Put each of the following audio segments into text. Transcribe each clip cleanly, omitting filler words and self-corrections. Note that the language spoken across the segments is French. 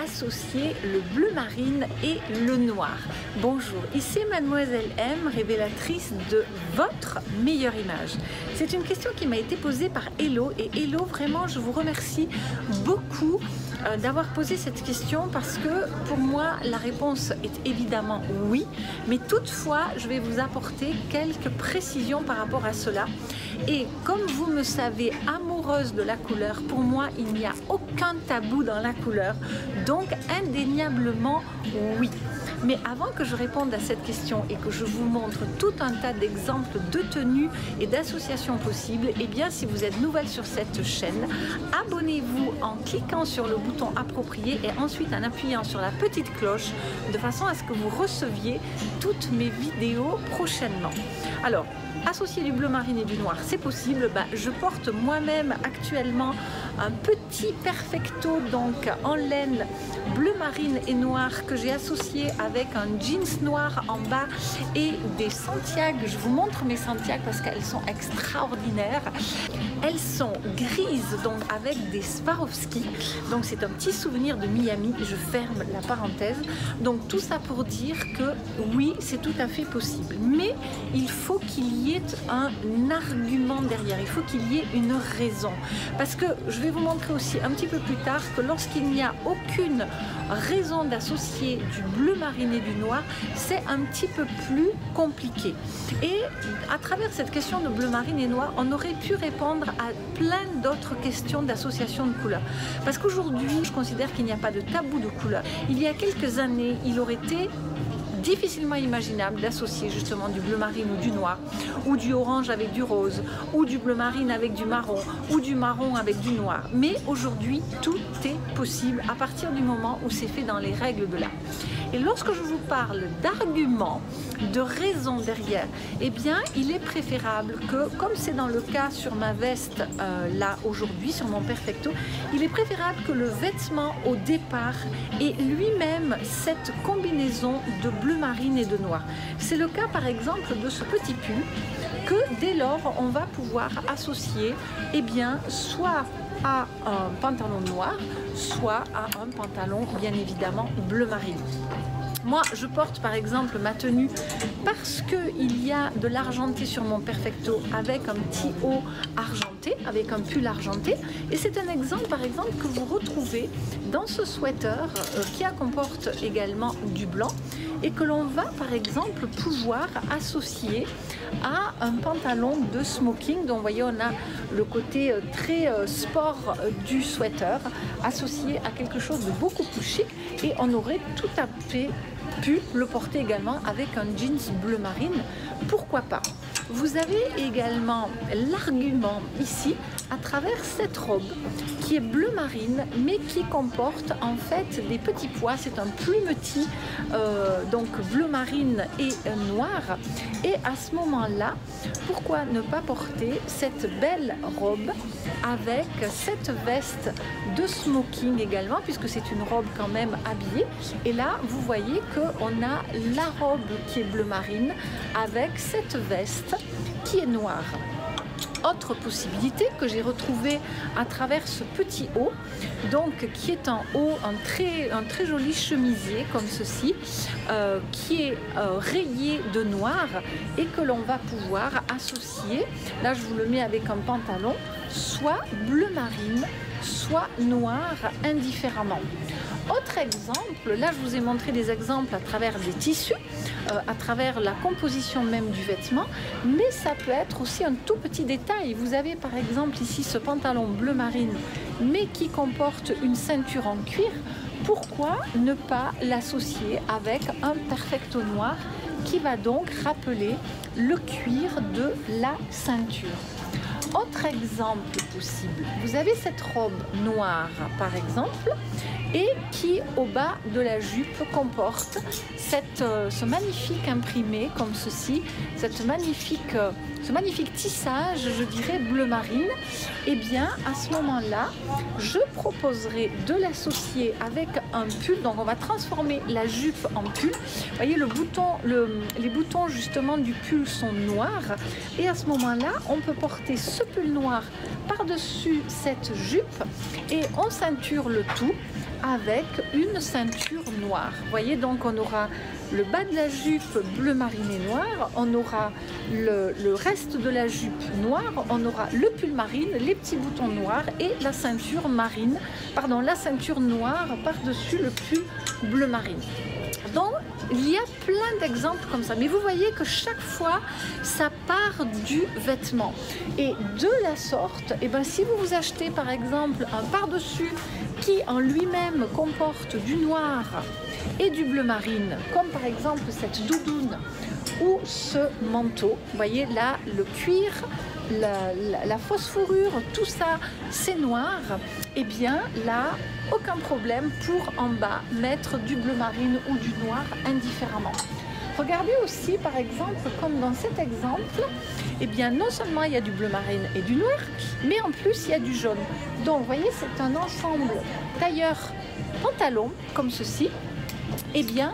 associer le bleu marine et le noir. Bonjour, ici Mademoiselle M, révélatrice de votre meilleure image. C'est une question qui m'a été posée par Hello et Hello, vraiment je vous remercie beaucoup d'avoir posé cette question parce que pour moi la réponse est évidemment oui, mais toutefois je vais vous apporter quelques précisions par rapport à cela. Et comme vous me savez amoureuse de la couleur, pour moi il n'y a aucun tabou dans la couleur, donc indéniablement oui. Mais avant que je réponde à cette question et que je vous montre tout un tas d'exemples de tenues et d'associations possibles, eh bien si vous êtes nouvelle sur cette chaîne, abonnez-vous en cliquant sur le bouton approprié et ensuite en appuyant sur la petite cloche de façon à ce que vous receviez toutes mes vidéos prochainement. Alors, associer du bleu marine et du noir, c'est possible. Je porte moi-même actuellement un petit perfecto donc en laine bleu marine et noir que j'ai associé avec un jeans noir en bas et des Santiago. Je vous montre mes Santiago parce qu'elles sont extraordinaires. Elles sont grises donc avec des Swarovski. Donc c'est un petit souvenir de Miami. Je ferme la parenthèse. Donc tout ça pour dire que oui, c'est tout à fait possible. Mais il faut qu'il y ait un argument derrière. Il faut qu'il y ait une raison. Parce que je vais vous montrer aussi un petit peu plus tard que lorsqu'il n'y a aucune raison d'associer du bleu marine et du noir, c'est un petit peu plus compliqué. Et à travers cette question de bleu marine et noir, on aurait pu répondre à plein d'autres questions d'association de couleurs. Parce qu'aujourd'hui, je considère qu'il n'y a pas de tabou de couleurs. Il y a quelques années, il aurait été difficilement imaginable d'associer justement du bleu marine ou du noir, ou du orange avec du rose, ou du bleu marine avec du marron, ou du marron avec du noir. Mais aujourd'hui, tout est possible à partir du moment où c'est fait dans les règles de l'art. Et lorsque je vous parle d'arguments, de raisons derrière, eh bien, il est préférable que, comme c'est dans le cas sur ma veste là aujourd'hui, sur mon perfecto, il est préférable que le vêtement au départ ait lui-même cette combinaison de bleu marine et de noir. C'est le cas par exemple de ce petit pull que dès lors on va pouvoir associer eh bien, soit à un pantalon noir, soit à un pantalon bien évidemment bleu marine. Moi, je porte par exemple ma tenue parce qu'il y a de l'argenté sur mon perfecto avec un petit haut argenté, avec un pull argenté. Et c'est un exemple par exemple que vous retrouvez dans ce sweater qui comporte également du blanc et que l'on va par exemple pouvoir associer à un pantalon de smoking. Donc vous voyez, on a le côté très sport du sweater associé à quelque chose de beaucoup plus chic et on aurait tout à fait pu le porter également avec un jeans bleu marine, pourquoi pas. Vous avez également l'argument ici à travers cette robe qui est bleu marine mais qui comporte en fait des petits pois. C'est un plumetis donc bleu marine et noir. Et à ce moment-là, pourquoi ne pas porter cette belle robe avec cette veste de smoking également, puisque c'est une robe quand même habillée. Et là, vous voyez qu'on a la robe qui est bleu marine avec cette veste qui est noire. Autre possibilité que j'ai retrouvée à travers ce petit haut, donc qui est en haut un très joli chemisier comme ceci, qui est rayé de noir et que l'on va pouvoir associer. Là, je vous le mets avec un pantalon, soit bleu marine, soit noir indifféremment. Autre exemple, là je vous ai montré des exemples à travers des tissus, à travers la composition même du vêtement, mais ça peut être aussi un tout petit détail. Vous avez par exemple ici ce pantalon bleu marine, mais qui comporte une ceinture en cuir. Pourquoi ne pas l'associer avec un perfecto noir qui va donc rappeler le cuir de la ceinture? Autre exemple possible, vous avez cette robe noire par exemple et qui au bas de la jupe comporte ce magnifique imprimé comme ceci, ce magnifique tissage, je dirais bleu marine. Et bien à ce moment-là, je proposerai de l'associer avec un pull. Donc on va transformer la jupe en pull. Vous voyez, les boutons justement du pull sont noirs et à ce moment-là, on peut porter ce pull noir par-dessus cette jupe et on ceinture le tout avec une ceinture noire. Vous voyez, donc on aura le bas de la jupe bleu marine et noir, on aura le reste de la jupe noire, on aura le pull marine, les petits boutons noirs et la ceinture marine, pardon, la ceinture noire par-dessus le pull bleu marine. Donc, il y a plein d'exemples comme ça, mais vous voyez que chaque fois, ça part du vêtement. Et de la sorte, eh ben, si vous vous achetez par exemple un par-dessus qui en lui-même comporte du noir et du bleu marine, comme par exemple cette doudoune ou ce manteau, vous voyez là, le cuir, la fausse fourrure, tout ça c'est noir, et bien là aucun problème pour en bas mettre du bleu marine ou du noir indifféremment. Regardez aussi par exemple comme dans cet exemple, et bien non seulement il y a du bleu marine et du noir, mais en plus il y a du jaune. Donc vous voyez, c'est un ensemble tailleur pantalon comme ceci. Et bien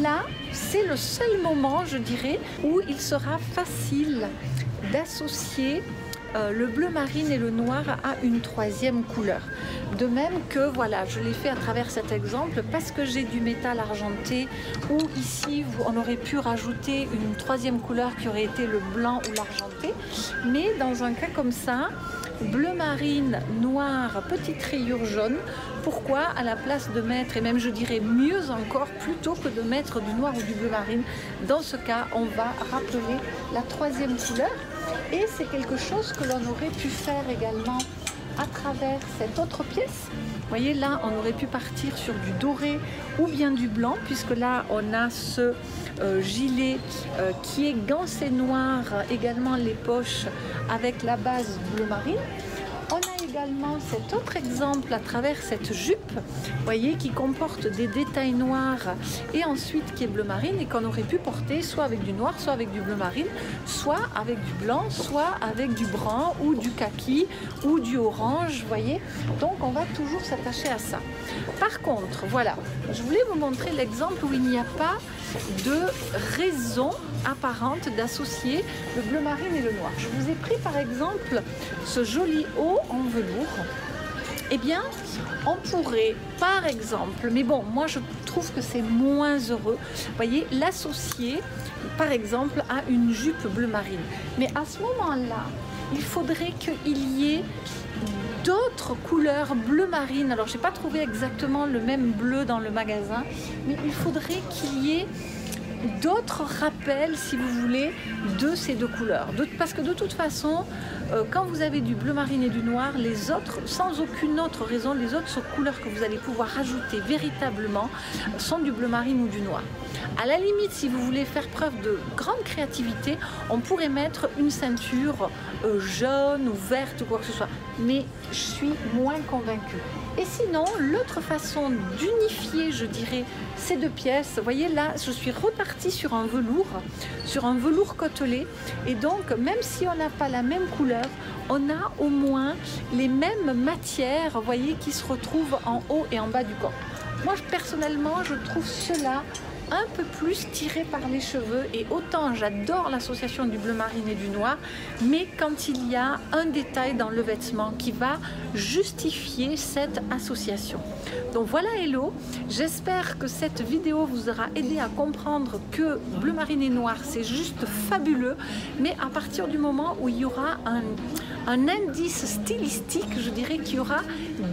là c'est le seul moment, je dirais, où il sera facile d'associer le bleu marine et le noir à une troisième couleur. De même que, voilà, je l'ai fait à travers cet exemple parce que j'ai du métal argenté, où ici on aurait pu rajouter une troisième couleur qui aurait été le blanc ou l'argenté. Mais dans un cas comme ça, bleu marine, noir, petite rayure jaune. Pourquoi à la place de mettre, et même je dirais mieux encore, plutôt que de mettre du noir ou du bleu marine, dans ce cas on va rappeler la troisième couleur. Et c'est quelque chose que l'on aurait pu faire également à travers cette autre pièce. Vous voyez, là on aurait pu partir sur du doré ou bien du blanc, puisque là on a ce gilet qui est gancé noir, également les poches avec la base bleu marine. On a également cet autre exemple à travers cette jupe, vous voyez, qui comporte des détails noirs et ensuite qui est bleu marine et qu'on aurait pu porter soit avec du noir, soit avec du bleu marine, soit avec du blanc, soit avec du brun ou du kaki ou du orange, vous voyez. Donc on va toujours s'attacher à ça. Par contre, voilà, je voulais vous montrer l'exemple où il n'y a pas de raison apparente d'associer le bleu marine et le noir. Je vous ai pris par exemple ce joli haut en velours. Eh bien, on pourrait par exemple, mais bon, moi je trouve que c'est moins heureux, vous voyez, l'associer par exemple à une jupe bleu marine. Mais à ce moment-là, il faudrait qu'il y ait d'autres couleurs bleu marine. Alors, je n'ai pas trouvé exactement le même bleu dans le magasin, mais il faudrait qu'il y ait d'autres rappels, si vous voulez, de ces deux couleurs. Parce que de toute façon, quand vous avez du bleu marine et du noir, les autres, sans aucune autre raison, les autres couleurs que vous allez pouvoir rajouter véritablement sont du bleu marine ou du noir. À la limite, si vous voulez faire preuve de grande créativité, on pourrait mettre une ceinture jaune ou verte ou quoi que ce soit. Mais je suis moins convaincue. Et sinon, l'autre façon d'unifier, je dirais, ces deux pièces, vous voyez là, je suis repartie sur un velours côtelé. Et donc, même si on n'a pas la même couleur, on a au moins les mêmes matières, vous voyez, qui se retrouvent en haut et en bas du corps. Moi, personnellement, je trouve cela un peu plus tiré par les cheveux, et autant j'adore l'association du bleu marine et du noir, mais quand il y a un détail dans le vêtement qui va justifier cette association. Donc voilà, hello, j'espère que cette vidéo vous aura aidé à comprendre que bleu marine et noir c'est juste fabuleux, mais à partir du moment où il y aura un indice stylistique, je dirais, qui aura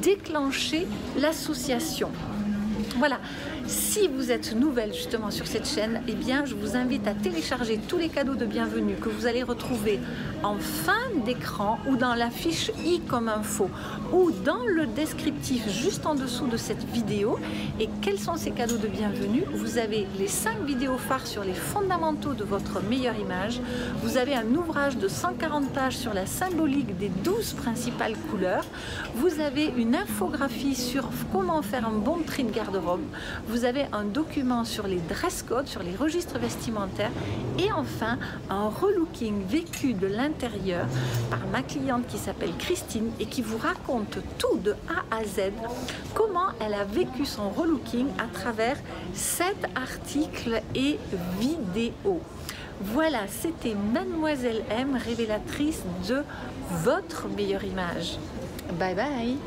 déclenché l'association. Voilà, si vous êtes nouvelle justement sur cette chaîne, eh bien je vous invite à télécharger tous les cadeaux de bienvenue que vous allez retrouver en fin d'écran ou dans la fiche i comme info ou dans le descriptif juste en dessous de cette vidéo. Et quels sont ces cadeaux de bienvenue? Vous avez les 5 vidéos phares sur les fondamentaux de votre meilleure image, vous avez un ouvrage de 140 pages sur la symbolique des 12 principales couleurs, vous avez une infographie sur comment faire un bon tri de garde-robe, vous avez un document sur les dress codes, sur les registres vestimentaires, et enfin un relooking vécu de l'intérieur par ma cliente qui s'appelle Christine et qui vous raconte tout de A à Z, comment elle a vécu son relooking à travers 7 articles et vidéos. Voilà, c'était Mademoiselle M, révélatrice de votre meilleure image. Bye bye.